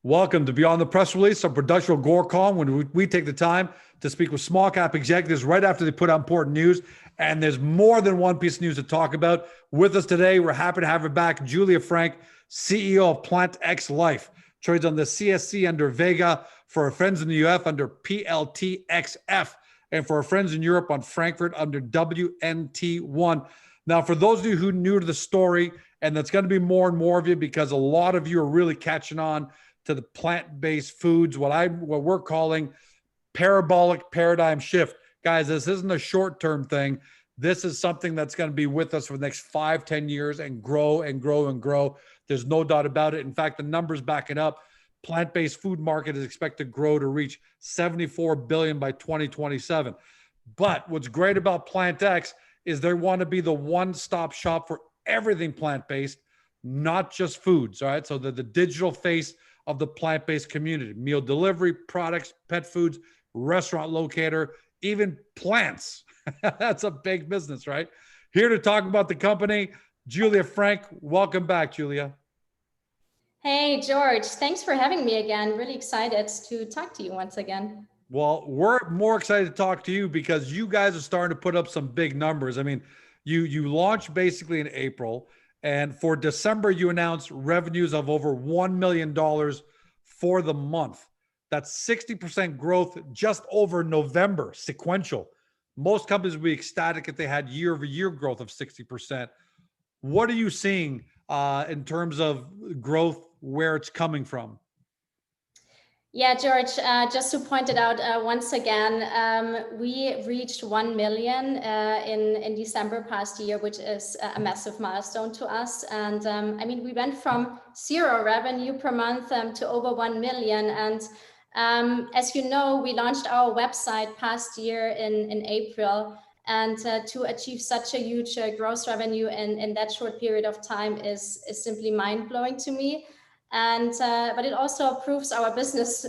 Welcome to Beyond the Press Release, a production of Gorecom, when we take the time to speak with small cap executives right after they put out important news. And there's more than one piece of news to talk about. With us today, we're happy to have her back, Julia Frank, CEO of PlantX Life. Trades on the CSE under VEGA, for our friends in the UF under PLTXF, and for our friends in Europe on Frankfurt under WNT1. Now, for those of you who are new to the story, and that's going to be more and more of you because a lot of you are really catching on to the plant-based foods, what we're calling parabolic paradigm shift. Guys, this isn't a short-term thing. This is something that's going to be with us for the next 5-10 years and grow and grow and grow. There's no doubt about it. In fact, the numbers back it up. Plant-based food market is expected to grow to reach $74 billion by 2027. But what's great about PlantX is they want to be the one-stop shop for everything plant-based, not just foods. All right. So they're the digital face of the plant-based community: meal delivery, products, pet foods, restaurant locator, even plants. That's a big business, right? Here to talk about the company, Julia Frank. Welcome back, Julia. Hey, George. Thanks for having me again. Really excited to talk to you once again. Well, we're more excited to talk to you because you guys are starting to put up some big numbers. I mean, you launched basically in April. And for December, you announced revenues of over $1 million for the month. That's 60% growth just over November, sequential. Most companies would be ecstatic if they had year-over-year growth of 60%. What are you seeing in terms of growth, where it's coming from? Yeah, George, just to point it out once again, we reached 1 million in December past year, which is a massive milestone to us. And I mean, we went from 0 revenue per month to over 1 million. And as you know, we launched our website past year in April. And to achieve such a huge gross revenue in that short period of time is simply mind-blowing to me. And but it also proves our business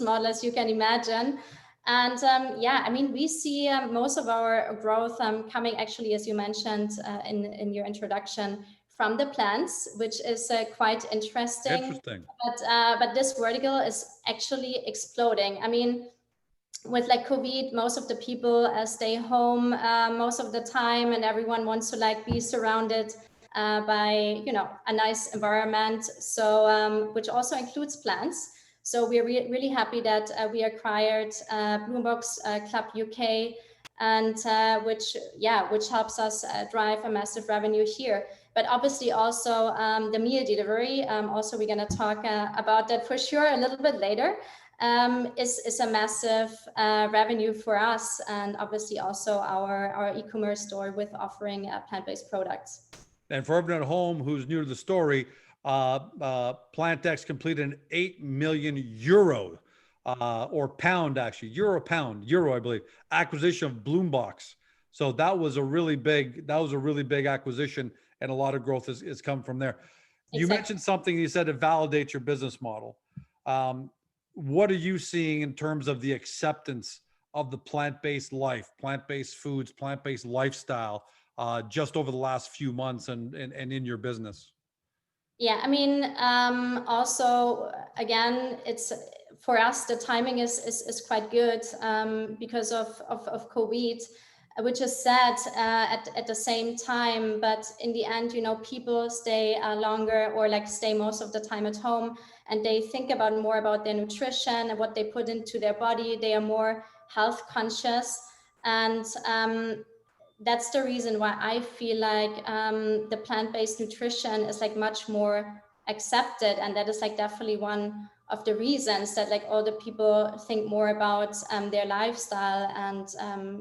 model, as you can imagine. And yeah, I mean, we see most of our growth coming actually, as you mentioned in your introduction, from the plants, which is quite interesting. But this vertical is actually exploding. I mean, with like COVID, most of the people stay home most of the time, and everyone wants to like be surrounded by, you know, a nice environment. So which also includes plants. So we're really happy that we acquired Bloombox Club UK, and which helps us drive a massive revenue here. But obviously also the meal delivery. Also, we're going to talk about that for sure a little bit later. Is a massive revenue for us, and obviously also our e-commerce store with offering plant-based products. And for everyone at home who's new to the story, PlantX completed an 8 million euro or pound, actually, euro, I believe, acquisition of Bloombox. So that was a really big acquisition, and a lot of growth has come from there. Exactly. You mentioned something, you said it validates your business model. What are you seeing in terms of the acceptance of the plant-based life, plant-based foods, plant-based lifestyle, just over the last few months and in your business? Yeah, I mean, also, again, it's for us, the timing is quite good because of COVID, which is sad at the same time. But in the end, you know, people stay longer or like stay most of the time at home, and they think more about their nutrition and what they put into their body. They are more health conscious. And that's the reason why I feel like the plant-based nutrition is like much more accepted. And that is like definitely one of the reasons that like all the people think more about their lifestyle. And,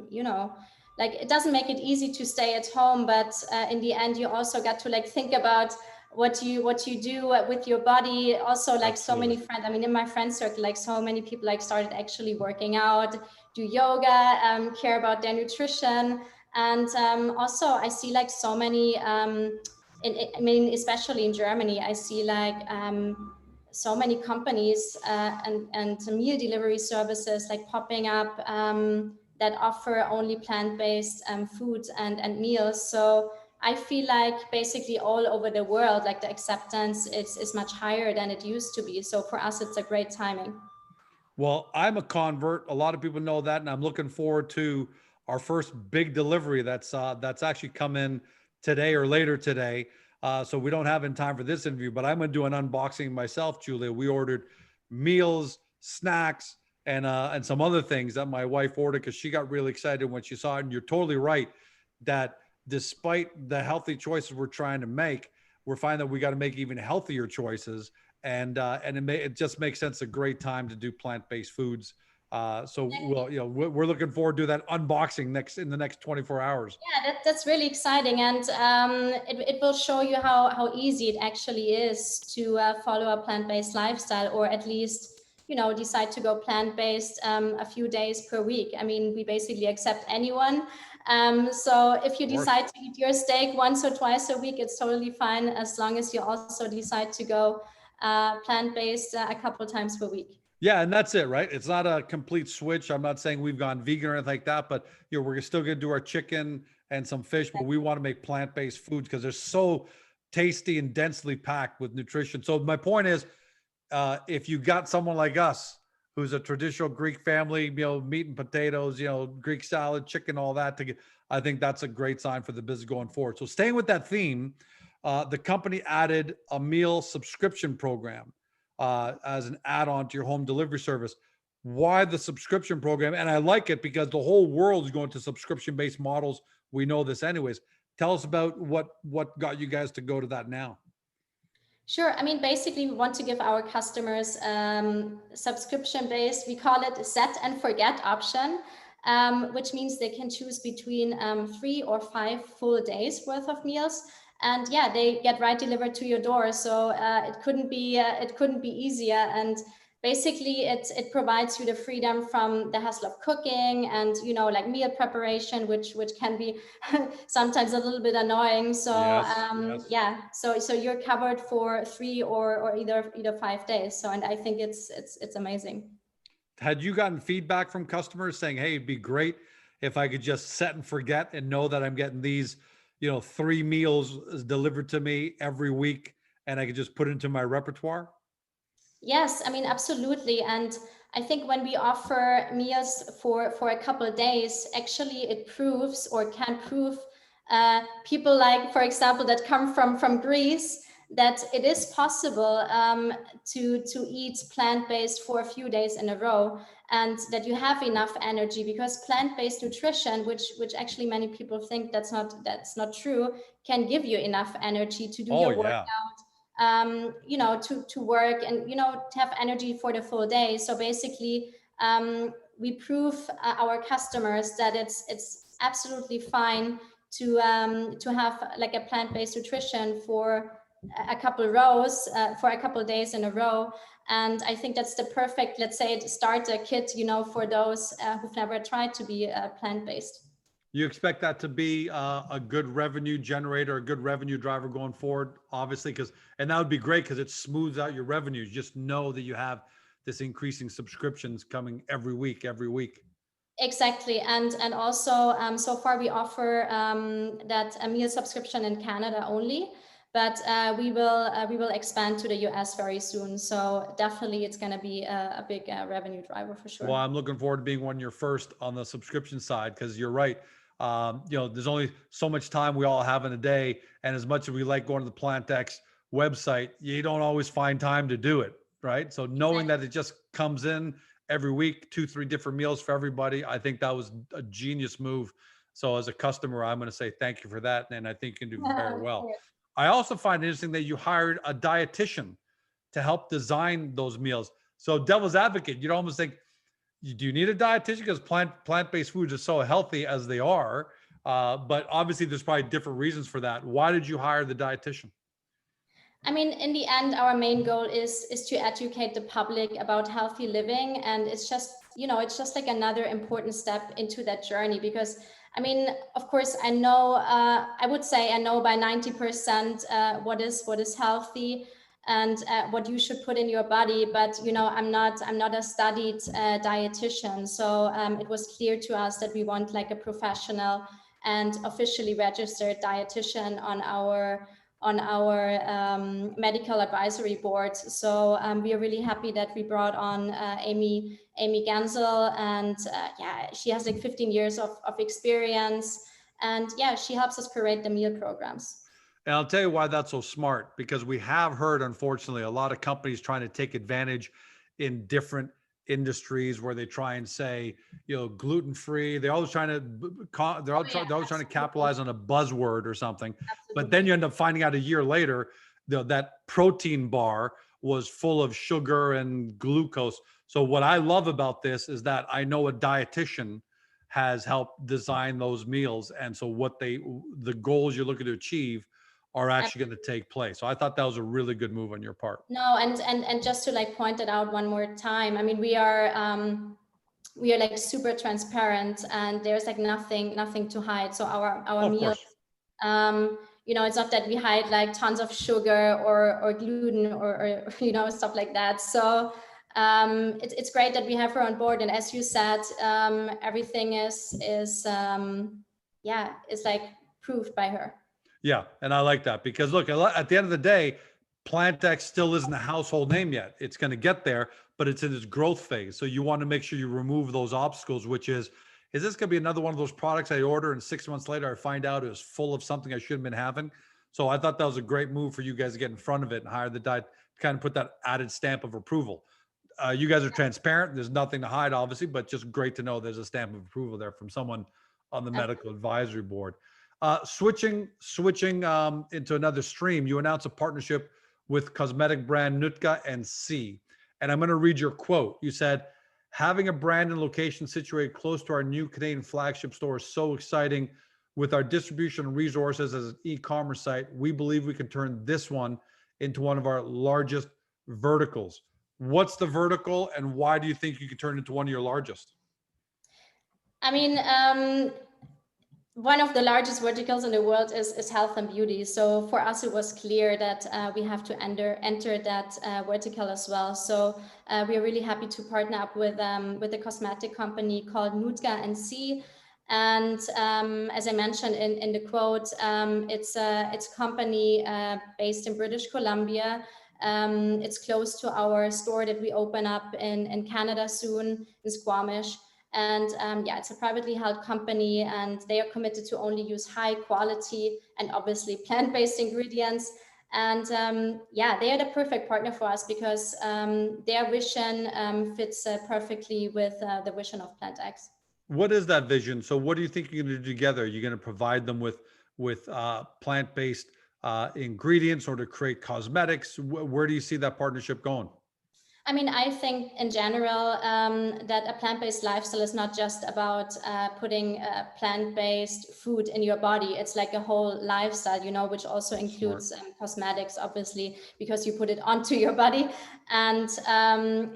you know, like it doesn't make it easy to stay at home, but in the end, you also got to like think about what you do with your body. Also, like Absolutely. So many friends, I mean, in my friend circle, like so many people like started actually working out, do yoga, care about their nutrition. And also I see like so many, I mean, especially in Germany, I see like so many companies and meal delivery services like popping up that offer only plant-based foods and meals. So I feel like basically all over the world, like the acceptance is much higher than it used to be. So for us, it's a great timing. Well, I'm a convert. A lot of people know that, and I'm looking forward to our first big delivery that's actually come in today or later today. So we don't have in time for this interview, but I'm going to do an unboxing myself, Julia. We ordered meals, snacks, and some other things that my wife ordered because she got really excited when she saw it. And you're totally right that despite the healthy choices we're trying to make, we're finding that we got to make even healthier choices, and it just makes sense. A great time to do plant-based foods. So we'll, we're looking forward to that unboxing in the next 24 hours. Yeah, that's really exciting, and it will show you how easy it actually is to follow a plant-based lifestyle, or at least decide to go plant-based a few days per week. I mean, we basically accept anyone. So if you decide to eat your steak once or twice a week, it's totally fine, as long as you also decide to go plant-based a couple times per week. Yeah, and that's it, right? It's not a complete switch. I'm not saying we've gone vegan or anything like that, but we're still going to do our chicken and some fish, but we want to make plant-based foods because they're so tasty and densely packed with nutrition. So my point is, if you got someone like us who's a traditional Greek family, meat and potatoes, Greek salad, chicken, all that, I think that's a great sign for the business going forward. So staying with that theme, the company added a meal subscription program as an add-on to your home delivery service. Why the subscription program? And I like it because the whole world is going to subscription-based models. We know this anyways. Tell us about what got you guys to go to that now. Sure. I mean, basically, we want to give our customers subscription-based. We call it a set and forget option, which means they can choose between 3 or 5 full days worth of meals. And yeah, they get right delivered to your door. So it couldn't be easier. And basically, it provides you the freedom from the hassle of cooking and like meal preparation, which can be sometimes a little bit annoying. So yes. yeah, so you're covered for 3 or either 5 days. So, and I think it's amazing. Had you gotten feedback from customers saying, "Hey, it'd be great if I could just set and forget and know that I'm getting these, 3 meals delivered to me every week, and I could just put it into my repertoire"? Yes, I mean, absolutely. And I think when we offer meals for a couple of days, actually it proves, or can prove, people like, for example, that come from Greece, that it is possible to eat plant-based for a few days in a row, and that you have enough energy, because plant-based nutrition, which actually many people think that's not true, can give you enough energy to do your work, to work, and to have energy for the full day. So basically, we prove our customers that it's absolutely fine to have like a plant-based nutrition for a couple rows, for a couple days in a row. And I think that's the perfect, let's say, starter kit, for those who've never tried to be plant-based. You expect that to be a good revenue generator, a good revenue driver going forward, obviously, and that would be great because it smooths out your revenues. Just know that you have this increasing subscriptions coming every week. Exactly, and also so far we offer that a meal subscription in Canada only, but we will expand to the US very soon. So definitely, it's going to be a big revenue driver for sure. Well, I'm looking forward to being one of your first on the subscription side, because you're right. There's only so much time we all have in a day, and as much as we like going to the PlantX website, you don't always find time to do it, right? So knowing that it just comes in every week, 2-3 different meals for everybody, I think that was a genius move. So as a customer, I'm going to say thank you for that, and I think you can do very well. I also find it interesting that you hired a dietitian to help design those meals. So devil's advocate, you'd almost think, do you need a dietitian because plant-based foods are so healthy as they are? But obviously, there's probably different reasons for that. Why did you hire the dietitian? I mean, in the end, our main goal is to educate the public about healthy living, and it's just like another important step into that journey. Because I mean, of course, I know, I would say I know by 90% what is healthy and what you should put in your body, but I'm not a studied dietitian. So it was clear to us that we want like a professional and officially registered dietitian on our medical advisory board. So we are really happy that we brought on Amy Gansel, and yeah, she has like 15 years of experience, and yeah, she helps us curate the meal programs. And I'll tell you why that's so smart, because we have heard, unfortunately, a lot of companies trying to take advantage in different industries where they try and say, gluten free. They're always trying to, they're always trying to capitalize on a buzzword or something. Absolutely. But then you end up finding out a year later that protein bar was full of sugar and glucose. So what I love about this is that I know a dietitian has helped design those meals, and so the goals you're looking to achieve are actually going to take place. So I thought that was a really good move on your part. No, and just to like point it out one more time, I mean, we are like super transparent, and there's like nothing to hide. So our meals, it's not that we hide like tons of sugar or gluten or stuff like that. So it's great that we have her on board, and as you said, everything is like proved by her. Yeah, and I like that, because look, at the end of the day, PlantX still isn't a household name yet. It's going to get there, but it's in its growth phase. So you want to make sure you remove those obstacles, which is this going to be another one of those products I order and 6 months later I find out it was full of something I shouldn't have been having? So I thought that was a great move for you guys to get in front of it and hire the diet, kind of put that added stamp of approval. You guys are transparent. There's nothing to hide, obviously, but just great to know there's a stamp of approval there from someone on the medical advisory board. Switching into another stream, you announced a partnership with cosmetic brand Nutka and C. And I'm going to read your quote. You said, having a brand and location situated close to our new Canadian flagship store is so exciting. With our distribution resources as an e-commerce site, we believe we can turn this one into one of our largest verticals. What's the vertical, and why do you think you could turn it into one of your largest? I mean, one of the largest verticals in the world is health and beauty. So for us, it was clear that we have to enter that vertical as well. So we are really happy to partner up with a cosmetic company called Nutka and C. And as I mentioned in the quote, it's a company based in British Columbia. It's close to our store that we open up in Canada soon, in Squamish. And it's a privately held company, and they are committed to only use high quality and obviously plant-based ingredients. And they are the perfect partner for us, because their vision fits perfectly with the vision of PlantX. What is that vision? So what do you think you're going to do together? Are you going to provide them with plant-based ingredients, or to create cosmetics? Where do you see that partnership going? I mean, I think in general that a plant-based lifestyle is not just about putting plant-based food in your body. It's like a whole lifestyle, which also includes cosmetics, obviously, because you put it onto your body. And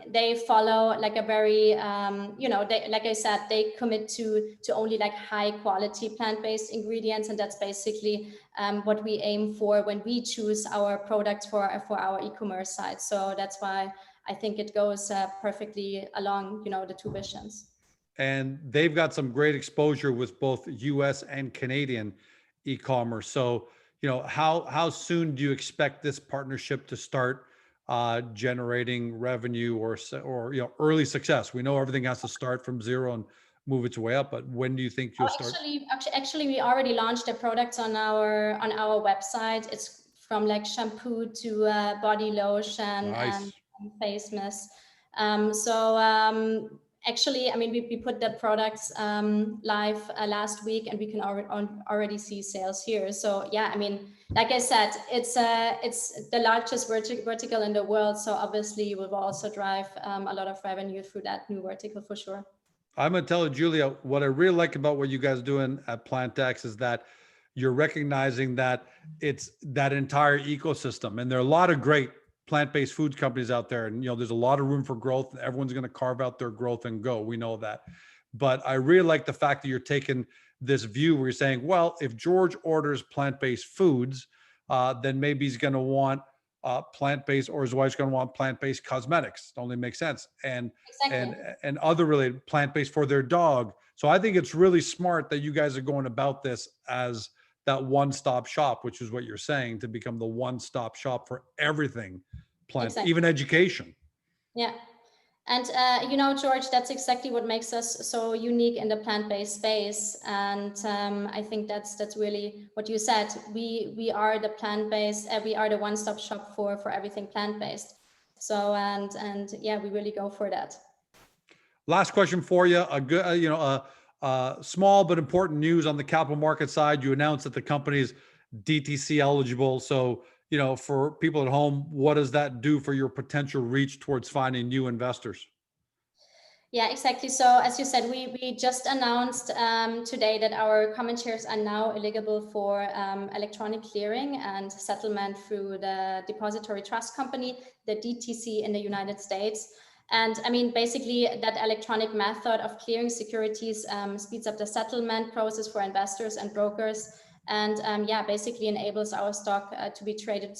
they follow like a very, like I said, they commit to only like high quality plant-based ingredients. And that's basically what we aim for when we choose our products for our e-commerce site. So that's why I think it goes perfectly along, the two visions. And they've got some great exposure with both US and Canadian e-commerce. So, how soon do you expect this partnership to start generating revenue or early success? We know everything has to start from zero and move its way up, but when do you think you'll start? Actually, we already launched the products on our website. It's from like shampoo to body lotion. Nice. And face mist. Actually, I mean, we put the products live last week, and we can already see sales here. So yeah, I mean, like I said, it's the largest vertical in the world. So obviously, we will also drive a lot of revenue through that new vertical for sure. I'm going to tell you, Julia, what I really like about what you guys are doing at PlantX is that you're recognizing that it's that entire ecosystem, and there are a lot of great plant-based food companies out there, and there's a lot of room for growth. Everyone's going to carve out their growth and go. We know that. But I really like the fact that you're taking this view where you're saying, well, if George orders plant-based foods, then maybe he's going to want plant-based, or his wife's going to want plant-based cosmetics. It only makes sense. And exactly. and other related plant-based for their dog. So I think it's really smart that you guys are going about this as that one-stop shop, which is what you're saying, to become the one-stop shop for everything plant, Exactly. even education. Yeah. And, George, that's exactly what makes us so unique in the plant-based space. And I think that's really what you said. We are the plant-based, we are the one-stop shop for everything plant-based. So, and yeah, we really go for that. Last question for you. A good, small but important news on the capital market side. You announced that the company is DTC eligible. So, for people at home, what does that do for your potential reach towards finding new investors? Yeah, exactly. So as you said, we just announced today that our common shares are now eligible for electronic clearing and settlement through the Depository Trust Company, the DTC in the United States. And I mean, basically that electronic method of clearing securities speeds up the settlement process for investors and brokers. And yeah, basically enables our stock to be traded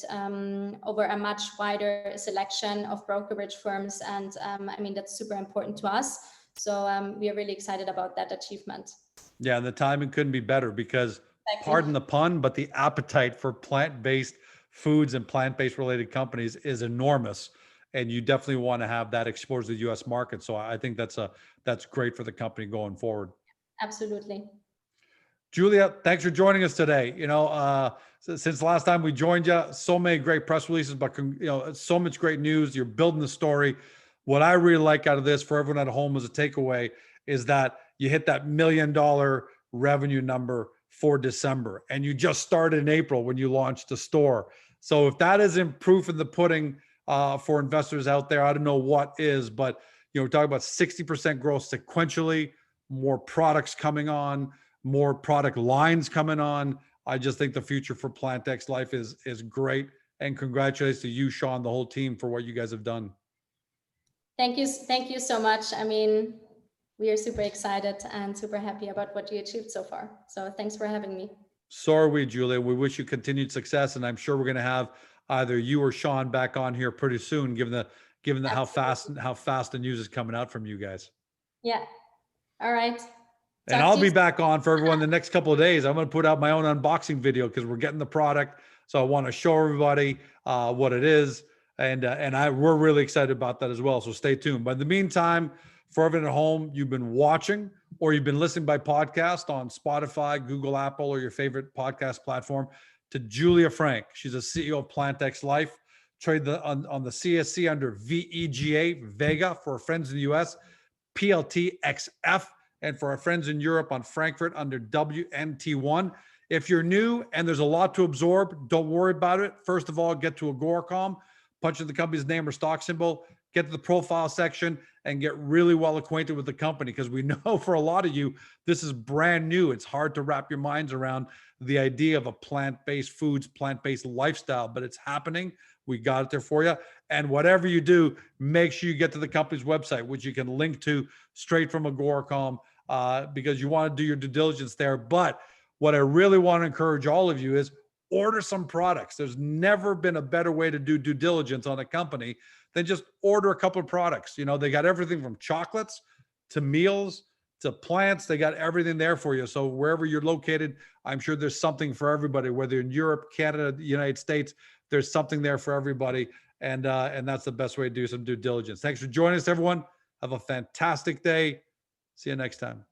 over a much wider selection of brokerage firms. And I mean, that's super important to us. So we are really excited about that achievement. Yeah, and the timing couldn't be better because, Exactly. pardon the pun, but the appetite for plant-based foods and plant-based related companies is enormous. And you definitely want to have that exposure to the US market. So I think that's great for the company going forward. Absolutely. Julia, thanks for joining us today. Since the last time we joined you, so many great press releases, but so much great news. You're building the story. What I really like out of this for everyone at home as a takeaway is that you hit that $1 million revenue number for December, and you just started in April when you launched the store. So if that isn't proof in the pudding for investors out there, I don't know what is. But we're talking about 60% growth sequentially, more products coming on, more product lines coming on. I just think the future for PlantX Life is great. And congratulations to you, Sean, the whole team, for what you guys have done. Thank you. Thank you so much. I mean, we are super excited and super happy about what you achieved so far. So thanks for having me. So are we, Julia. We wish you continued success, and I'm sure we're going to have either you or Sean back on here pretty soon, given the how fast the news is coming out from you guys. Yeah. All right. And Talk I'll to you be soon. back on for everyone the next couple of days. I'm going to put out my own unboxing video because we're getting the product. So I want to show everybody what it is. And we're really excited about that as well. So stay tuned. But in the meantime, for everyone at home, you've been watching or you've been listening by podcast on Spotify, Google, Apple, or your favorite podcast platform, to Julia Frank. She's a CEO of PlantX Life. Trade on the CSE under VEGA for our friends in the US, PLTXF, and for our friends in Europe on Frankfurt under WNT1. If you're new and there's a lot to absorb, don't worry about it. First of all, get to Agoracom, punch in the company's name or stock symbol, get to the profile section, and get really well acquainted with the company, because we know for a lot of you, this is brand new. It's hard to wrap your minds around the idea of a plant-based foods, plant-based lifestyle, but it's happening. We got it there for you. And whatever you do, make sure you get to the company's website, which you can link to straight from Agoracom, because you want to do your due diligence there. But what I really want to encourage all of you is order some products. There's never been a better way to do due diligence on a company than just order a couple of products. They got everything from chocolates to meals to plants. They got everything there for you. So wherever you're located, I'm sure there's something for everybody, whether in Europe, Canada, the United States, there's something there for everybody. And that's the best way to do some due diligence. Thanks for joining us, everyone. Have a fantastic day. See you next time.